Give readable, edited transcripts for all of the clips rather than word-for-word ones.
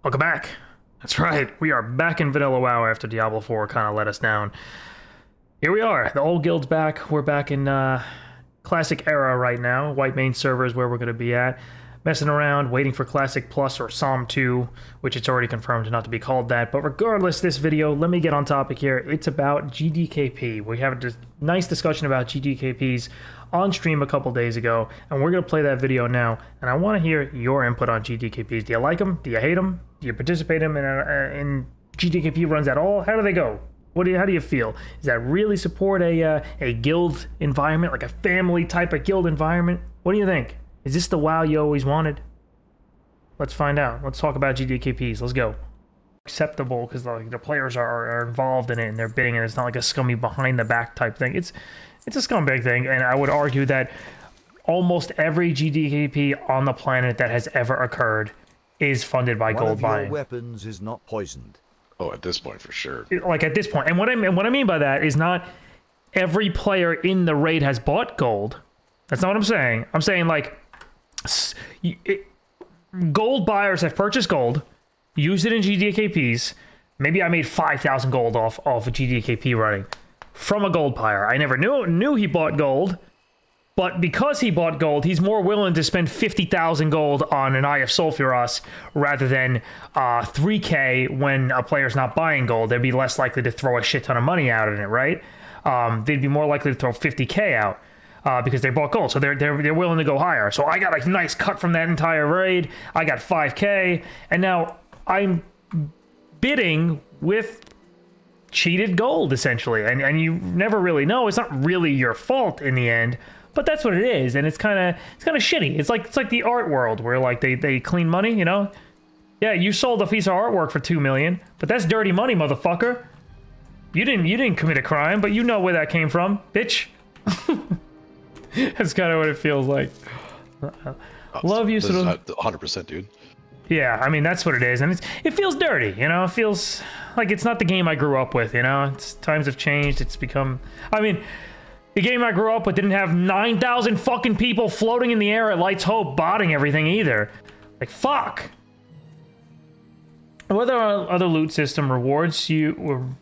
Welcome back. That's right, we are back in Vanilla WoW after Diablo 4 kind of let us down. Here we are, the old guild's back. We're back in Classic era right now. White main server is where we're going to be at. Messing around, waiting for Classic Plus or Psalm 2, which it's already confirmed not to be called that. But regardless, this video, let me get on topic here. It's about GDKP. We have a nice discussion about GDKPs on stream a couple days ago, and we're going to play that video now. And I want to hear your input on GDKPs. Do you like them? Do you hate them? Do you participate in GDKP runs at all? How do they go? How do you feel? Does that really support a guild environment, like a family type of guild environment? What do you think? Is this the WoW you always wanted? Let's find out. Let's talk about GDKPs. Let's go. Acceptable because the players are involved in it and they're bidding, and it's not like a scummy behind the back type thing. It's a scumbag thing, and I would argue that almost every GDKP on the planet that has ever occurred is funded by gold buying. One of your weapons is not poisoned. Oh, at this point, for sure. Like at this point, and what I mean by that is not every player in the raid has bought gold. That's not what I'm saying. I'm saying like gold buyers have purchased gold, used it in GDKPs. Maybe I made 5,000 gold off a GDKP running from a gold buyer. I never knew he bought gold, but because he bought gold, he's more willing to spend 50,000 gold on an Eye of Sulfuros rather than 3K when a player's not buying gold. They'd be less likely to throw a shit ton of money out in it, right? They'd be more likely to throw 50K out. Because they bought gold, so they're willing to go higher. So I got a nice cut from that entire raid. I got 5K, and now I'm bidding with cheated gold essentially, and you never really know. It's not really your fault in the end, but that's what it is, and it's kind of shitty. It's like the art world where like they clean money, you know? Yeah, you sold a piece of artwork for 2 million, but that's dirty money, motherfucker. You didn't commit a crime, but you know where that came from, bitch. That's kind of what it feels like. Love you, sort of. 100%, dude. Yeah, I mean that's what it is, and it feels dirty, you know. It feels like it's not the game I grew up with, you know. Times have changed. It's become. I mean, the game I grew up with didn't have 9,000 fucking people floating in the air at Lights Hope botting everything either. Like fuck. Whether other loot system rewards you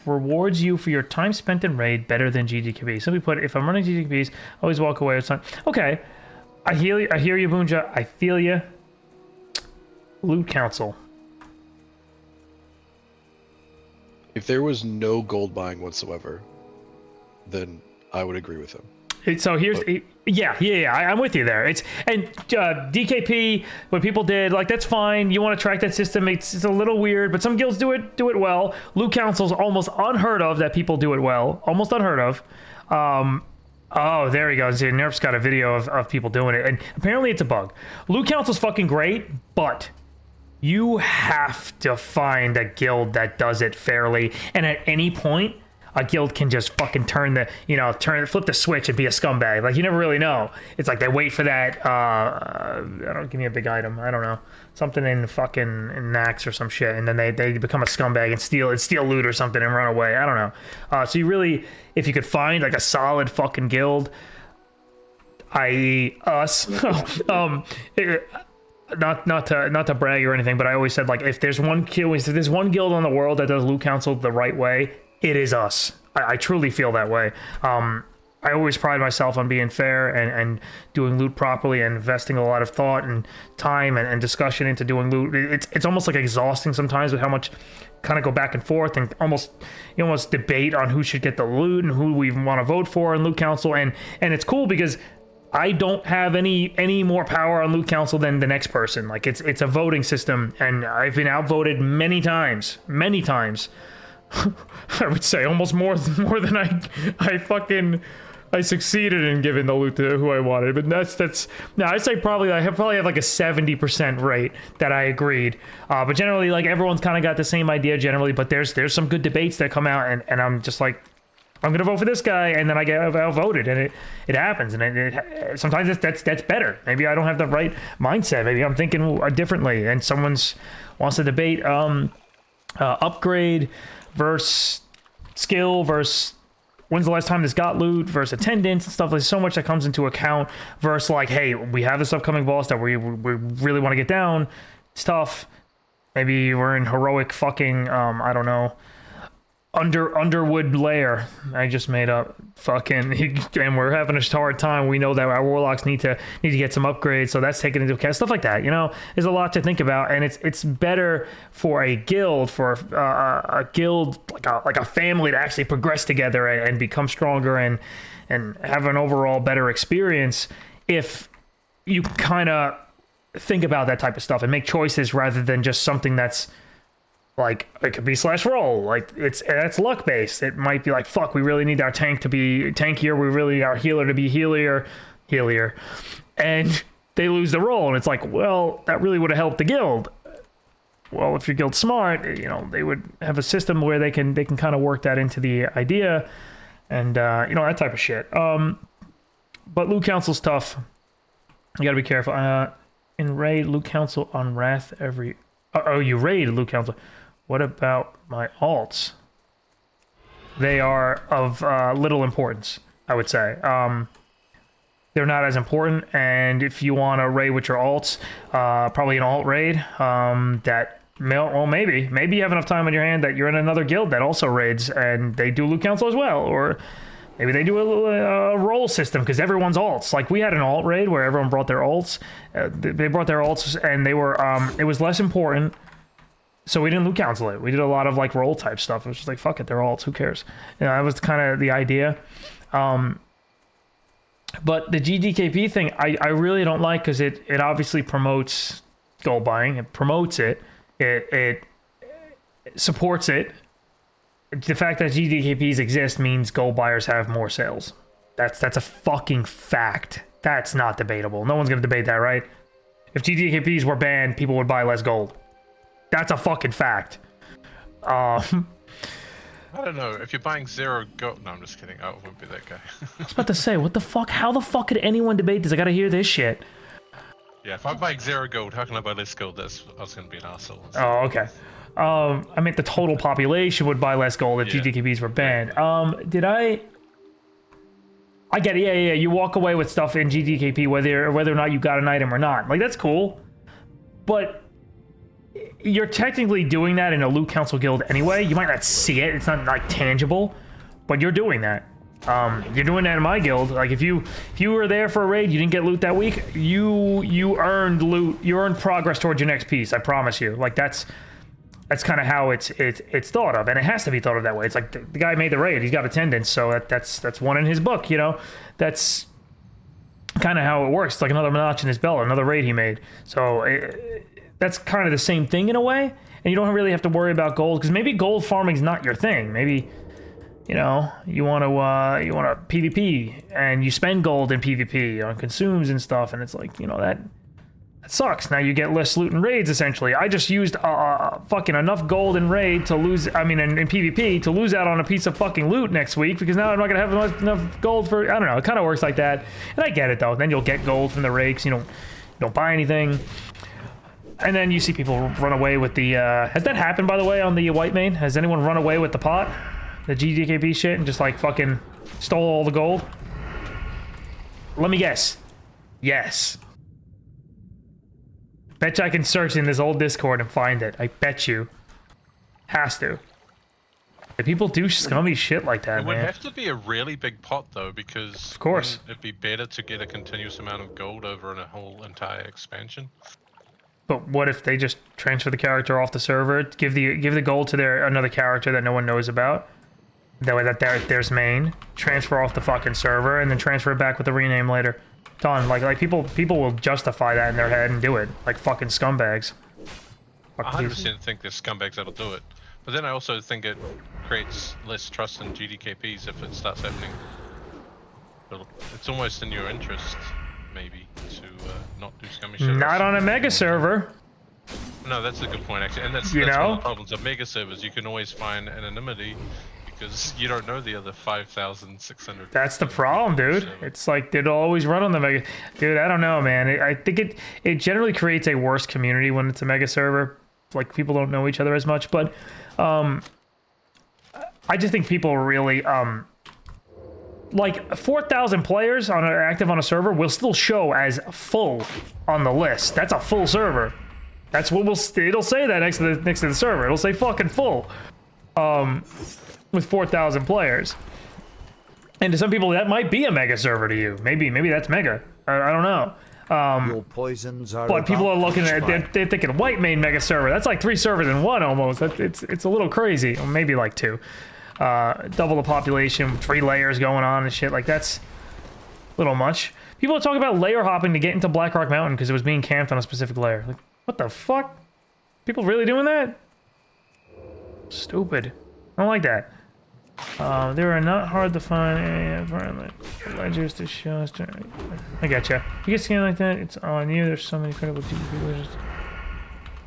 for your time spent in raid better than GDKP. Simply put, if I'm running GDKPs, always walk away with time. Okay, I hear you, Boonja. I feel you. Loot Council. If there was no gold buying whatsoever, then I would agree with him. So here's, yeah, I'm with you there. And DKP, what people did, like that's fine. You want to track that system. It's a little weird, but some guilds do it well. Loot Council's almost unheard of that people do it well. Almost unheard of. Oh, there he goes. Nerf's got a video of people doing it, and apparently it's a bug. Loot Council's fucking great, but you have to find a guild that does it fairly, and at any point a guild can just fucking flip the switch and be a scumbag. Like, you never really know. It's like they wait for that, give me a big item. I don't know. Something in Nax or some shit. And then they become a scumbag and steal loot or something and run away. I don't know. So you really, if you could find like a solid fucking guild, i.e. us, not to brag or anything, but I always said, like, if there's one guild on the world that does Loot Council the right way, it is us. I truly feel that way. I always pride myself on being fair and doing loot properly and investing a lot of thought and time and discussion into doing loot. It's almost like exhausting sometimes with how much kind of go back and forth and you almost debate on who should get the loot and who we want to vote for in Loot Council. And it's cool because I don't have any more power on Loot Council than the next person. Like it's a voting system, and I've been outvoted many times. I would say almost more than I succeeded in giving the loot to who I wanted. But that's now I say probably I have like a 70% rate that I agreed. But generally, like, everyone's kind of got the same idea generally. But there's some good debates that come out, and I'm just like, I'm gonna vote for this guy, and then I get outvoted, and it happens, and sometimes that's better. Maybe I don't have the right mindset. Maybe I'm thinking differently, and someone's wants to debate upgrade versus skill versus when's the last time this got loot versus attendance and stuff. There's so much that comes into account versus like, hey, we have this upcoming boss that we really want to get down. It's tough. Maybe we're in heroic fucking I don't know, Underwood Lair. I just made up fucking, and we're having a hard time. We know that our warlocks need to get some upgrades, so that's taken into account. Stuff like that, you know. There's a lot to think about, and it's better for a guild, a guild like a family to actually progress together and become stronger and have an overall better experience if you kind of think about that type of stuff and make choices rather than just something that's like, it could be slash roll, like that's luck based. It might be like, fuck, we really need our tank to be tankier, we really our healer to be healier, and they lose the roll, and it's like, well, that really would have helped the guild. Well, if your guild's smart, you know, they would have a system where they can kind of work that into the idea, and you know, that type of shit. But loot council's tough. You gotta be careful. In raid, loot council on wrath every. Oh, you raid loot council. What about my alts? They are of little importance, I would say. They're not as important, and if you want to raid with your alts, probably an alt raid. Well, maybe you have enough time on your hand that you're in another guild that also raids, and they do loot council as well, or maybe they do a roll system because everyone's alts. Like, we had an alt raid where everyone brought their alts. They brought their alts, and they were it was less important. So we didn't loot council it. We did a lot of like roll type stuff. It was just like, fuck it, they're alts, who cares? You know, that was kind of the idea. But the GDKP thing, I really don't like, because it obviously promotes gold buying. It promotes it. It supports it. The fact that GDKPs exist means gold buyers have more sales. That's a fucking fact. That's not debatable. No one's gonna debate that, right? If GDKPs were banned, people would buy less gold. That's a fucking fact. I don't know. If you're buying 0 gold... No, I'm just kidding. I won't be that guy. I was about to say, what the fuck? How the fuck could anyone debate this? I gotta hear this shit. Yeah, if I'm buying 0 gold, how can I buy less gold? I was gonna be an arsehole. Oh, okay. I meant the total population would buy less gold if GDKPs were banned. Did I get it. Yeah. You walk away with stuff in GDKP whether or not you got an item or not. Like, that's cool. But you're technically doing that in a loot council guild anyway. You might not see it. It's not like tangible, but you're doing that. You're doing that in my guild. Like, if you were there for a raid, you didn't get loot that week, you earned loot. You earned progress towards your next piece. I promise you. Like, that's kind of how it's thought of, and it has to be thought of that way. It's like the guy made the raid. He's got attendance, so that's one in his book. You know, that's kind of how it works. It's like another notch in his belt, another raid he made. So that's kind of the same thing in a way, and you don't really have to worry about gold, because maybe gold farming's not your thing. Maybe, you know, you want to PvP and you spend gold in PvP on consumes and stuff, and it's like, you know, that sucks. Now you get less loot in raids, essentially. I just used fucking enough gold in raid to lose, I mean, in PvP, to lose out on a piece of fucking loot next week, because now I'm not going to have enough gold for, I don't know, it kind of works like that. And I get it, though. Then you'll get gold from the raid, because you don't buy anything. And then you see people run away with the, has that happened, by the way, on the white main? Has anyone run away with the pot? The GDKP shit, and just like fucking stole all the gold? Let me guess. Yes. Bet you I can search in this old Discord and find it. I bet you. Has to. People do scummy shit like that, It man. would have to be a really big pot, though, because... Of course. It'd be better to get a continuous amount of gold over in a whole entire expansion. But what if they just transfer the character off the server, give the gold to another character that no one knows about? That way there's main, transfer off the fucking server, and then transfer it back with the rename later. Done. Like people will justify that in their head and do it. Like fucking scumbags. I 100% think there's scumbags that'll do it. But then I also think it creates less trust in GDKPs if it starts happening. It's almost in your interest, maybe, to not do scummy shit. Not on a mega server. No, that's a good point, actually. And that's You one know? of the problems of mega servers. You can always find anonymity because you don't know the other 5,600. That's the problem, dude. It's like they'll always run on the mega. Dude, I don't know, man. I think it generally creates a worse community when it's a mega server. Like, people don't know each other as much, but I just think people really like 4,000 players active on a server will still show as full on the list. That's a full server. That's what it'll say that next to the server. It'll say fucking full. With 4,000 players. And to some people, that might be a mega server to you. Maybe that's mega. I don't know. Your poisons are But people are about looking to at expire. they're thinking white main mega server. That's like 3 servers in one almost. It's a little crazy. Or maybe like 2. Double the population, 3 layers going on and shit. Like that's a little much. People are talking about layer hopping to get into Blackrock Mountain because it was being camped on a specific layer. Like, what the fuck? People really doing that? Stupid. I don't like that. They are not hard to find. Ledgers to show us. I gotcha. You get skin like that, it's on you. There's so many incredible GDP ledgers.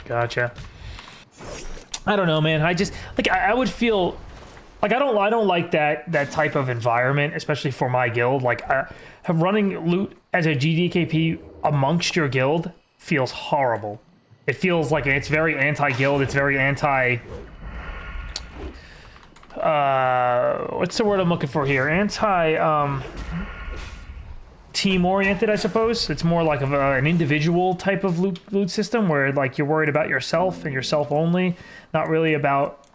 Gotcha. I don't know, man. I just like I would feel like I don't like that type of environment, especially for my guild. Like running loot as a GDKP amongst your guild feels horrible. It feels like it's very anti-guild. It's very anti. What's the word I'm looking for here? Team oriented, I suppose. It's more like an individual type of loot system where like you're worried about yourself and yourself only, not really about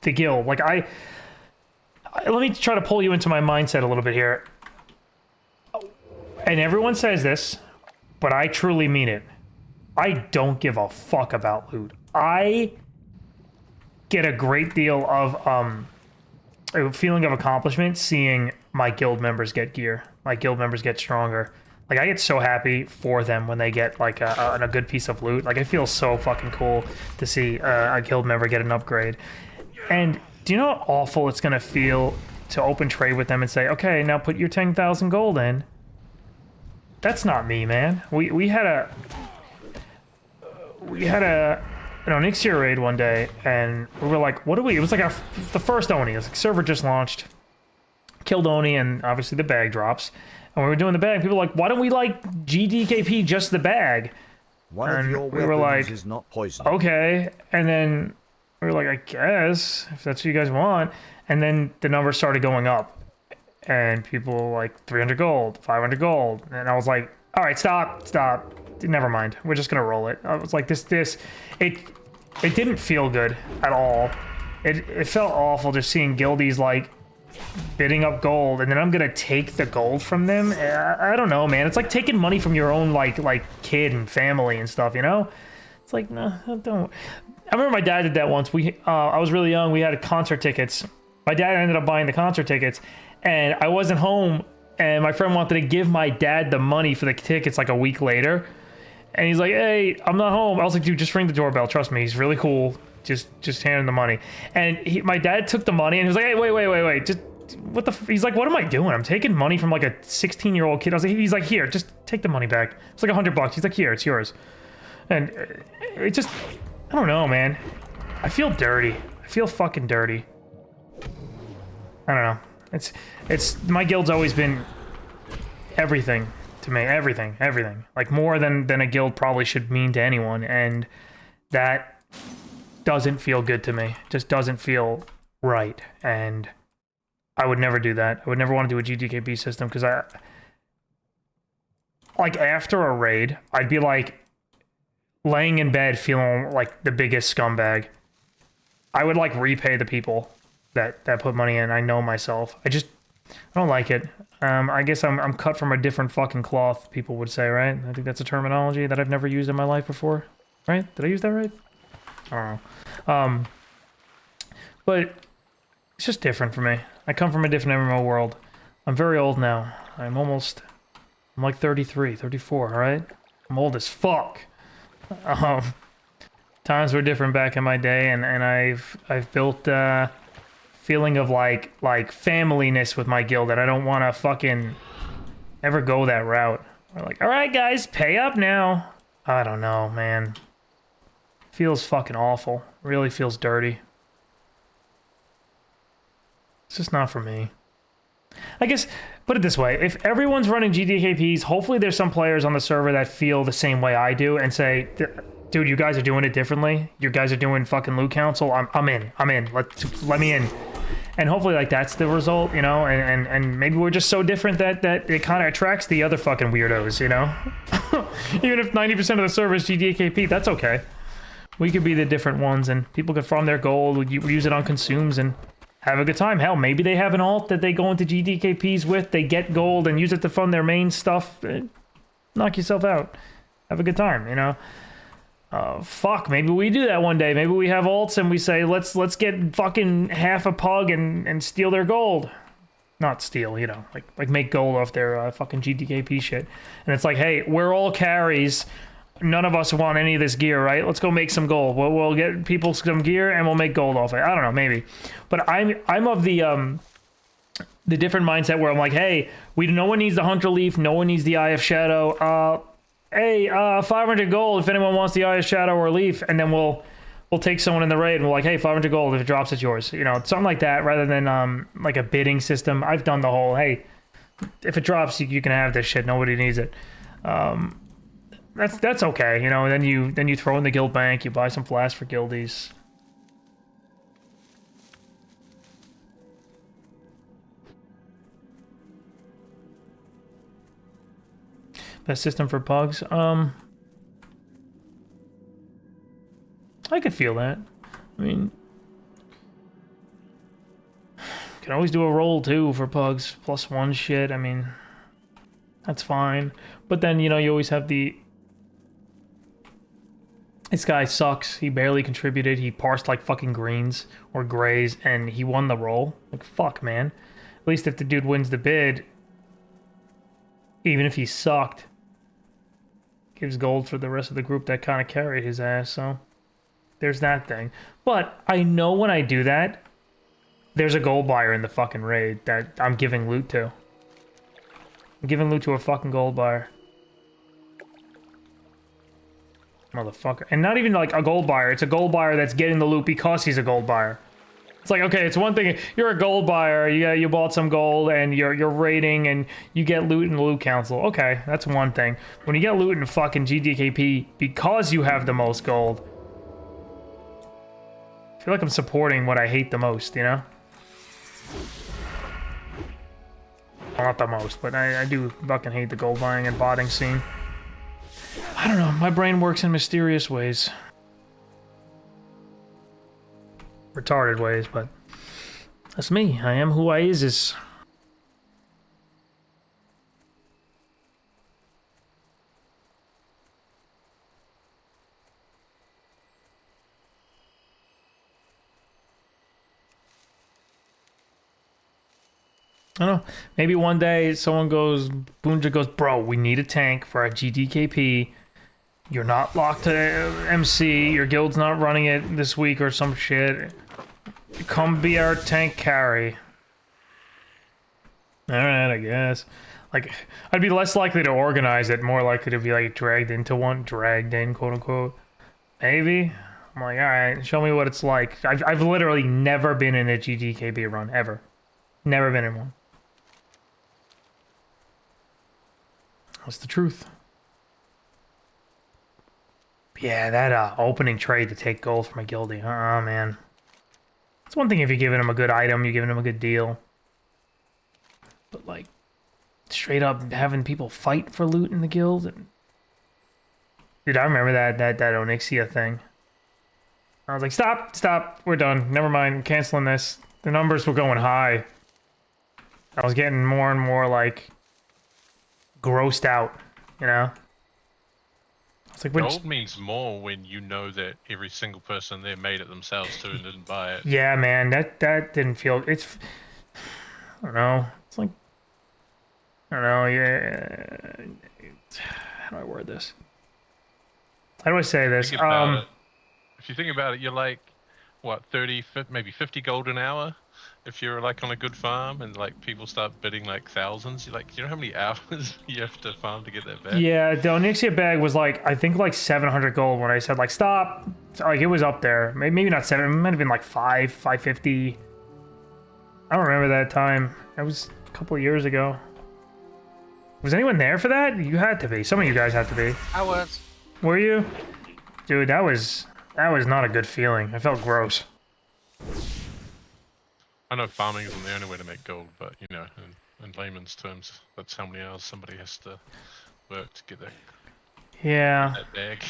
the guild. Like let me try to pull you into my mindset a little bit here. And everyone says this, but I truly mean it. I don't give a fuck about loot. I get a great deal of a feeling of accomplishment seeing my guild members get gear, my guild members get stronger. Like I get so happy for them when they get like a good piece of loot. Like it feels so fucking cool to see a guild member get an upgrade. And do you know how awful it's gonna feel to open trade with them and say, okay, now put your 10,000 gold in? That's not me, man. We had an Onyxia raid one day, and we were like, what do we... It was like the first Oni. It was like, server just launched. Killed Oni, and obviously the bag drops. And we were doing the bag, people were like, why don't we like GDKP just the bag? One of your we were weapons like, is not poisoned. okay. And then we were like, I guess, if that's what you guys want. And then the numbers started going up. And people were like, 300 gold, 500 gold. And I was like, all right, stop. Never mind. We're just gonna roll it. I was like, it didn't feel good at all. It felt awful just seeing guildies like bidding up gold, and then I'm gonna take the gold from them. I don't know, man. It's like taking money from your own like kid and family and stuff, you know? It's like, no, don't. I remember my dad did that once. I was really young. We had concert tickets. My dad ended up buying the concert tickets, and I wasn't home. And my friend wanted to give my dad the money for the tickets like a week later. And he's like, hey, I'm not home. I was like, dude, just ring the doorbell. Trust me, he's really cool. Just hand him the money. And my dad took the money and he was like, hey, wait. Just, what the he's like, what am I doing? I'm taking money from like a 16-year-old kid. He's like, here, just take the money back. It's like $100. He's like, here, it's yours. And it just, I don't know, man. I feel dirty. I feel fucking dirty. I don't know. It's my guild's always been everything to me, everything, like more than a guild probably should mean to anyone, and that doesn't feel good to me. Just doesn't feel right, and I would never do that. I would never want to do a GDKP system because like after a raid, I'd be like laying in bed feeling like the biggest scumbag. I would like repay the people that put money in. I know myself. I don't like it. I guess I'm cut from a different fucking cloth, people would say, right? I think that's a terminology that I've never used in my life before. Right? Did I use that right? I don't know. But it's just different for me. I come from a different MMO world. I'm very old now. I'm like 33, 34, alright? I'm old as fuck. Times were different back in my day, and I've built feeling of like familyness with my guild that I don't want to fucking ever go that route. We're like, all right, guys, pay up now. I don't know, man. Feels fucking awful. Really feels dirty. It's just not for me. I guess, put it this way. If everyone's running GDKPs, hopefully there's some players on the server that feel the same way I do and say, dude, you guys are doing it differently. You guys are doing fucking loot council. I'm in. Let me in. And hopefully, like, that's the result, you know? And maybe we're just so different that it kind of attracts the other fucking weirdos, you know? Even if 90% of the server is GDKP, that's okay. We could be the different ones, and people could farm their gold, we use it on consumes, and have a good time. Hell, maybe they have an alt that they go into GDKPs with, they get gold and use it to fund their main stuff. Knock yourself out. Have a good time, you know? Fuck, maybe we do that one day. Maybe we have alts and we say, let's get fucking half a pug and steal their gold. Not steal, you know, like make gold off their fucking GDKP shit. And it's like, hey, we're all carries. None of us want any of this gear, right? Let's go make some gold. We'll get people some gear and we'll make gold off it. I don't know, maybe. But I'm of the different mindset where I'm like, hey, no one needs the Hunter Leaf, no one needs the Eye of Shadow. Hey, 500 gold if anyone wants the Eye of Shadow or Leaf, and then we'll take someone in the raid and we're like, hey, 500 gold, if it drops, it's yours. You know, something like that, rather than like a bidding system. I've done the whole, hey, if it drops, you can have this shit. Nobody needs it. That's okay, you know. Then you throw in the guild bank, you buy some flasks for guildies. Best system for pugs? I could feel that. I mean, can always do a roll too for pugs, +1 shit. I mean, that's fine. But then, you know, you always have the, this guy sucks, he barely contributed, he parsed like fucking greens or grays, and he won the roll. Like, fuck, man. At least if the dude wins the bid, even if he sucked, gives gold for the rest of the group that kind of carried his ass, so there's that thing. But I know when I do that, there's a gold buyer in the fucking raid that I'm giving loot to. I'm giving loot to a fucking gold buyer. Motherfucker. And not even like a gold buyer, it's a gold buyer that's getting the loot because he's a gold buyer. It's like, okay, it's one thing, you're a gold buyer, you bought some gold and you're raiding and you get loot in the loot council. Okay, that's one thing. When you get loot in fucking GDKP because you have the most gold, I feel like I'm supporting what I hate the most, you know? Well, not the most, but I do fucking hate the gold buying and botting scene. I don't know, my brain works in mysterious ways. Retarded ways, but that's me. I am who I is. I don't know. Maybe one day someone goes, Boonja goes, bro, we need a tank for our GDKP. You're not locked to MC. Your guild's not running it this week or some shit. Come be our tank carry. Alright, I guess. Like, I'd be less likely to organize it, more likely to be like dragged into one, dragged in, quote unquote. Maybe. I'm like, alright, show me what it's like. I've literally never been in a GDKP run, ever. Never been in one. What's the truth? Yeah, that opening trade to take gold from a guildie. Man. It's one thing if you're giving them a good item, you're giving them a good deal. But like, straight up having people fight for loot in the guild. Dude, I remember that Onyxia thing. I was like, stop, we're done. Never mind, I'm canceling this. The numbers were going high. I was getting more and more like grossed out, you know? It's like, gold means more when you know that every single person there made it themselves too and didn't buy it. Yeah, man, that didn't feel. It's. I don't know. It's like. I don't know. Yeah. How do I word this? How do I say this? If you think about it, you're like, what, 30, maybe 50 gold an hour? If you're like on a good farm and like people start bidding like thousands, you're like, you know how many hours you have to farm to get that back? Yeah, the Onyxia bag was like, I think like 700 gold when I said like, stop. Like it was up there. Maybe not 7, it might have been like 550. I don't remember that time. That was a couple of years ago. Was anyone there for that? You had to be. Some of you guys had to be. I was. Were you? Dude, that was not a good feeling. I felt gross. I know farming isn't the only way to make gold, but you know, in layman's terms, that's how many hours somebody has to work to get that Yeah. bag.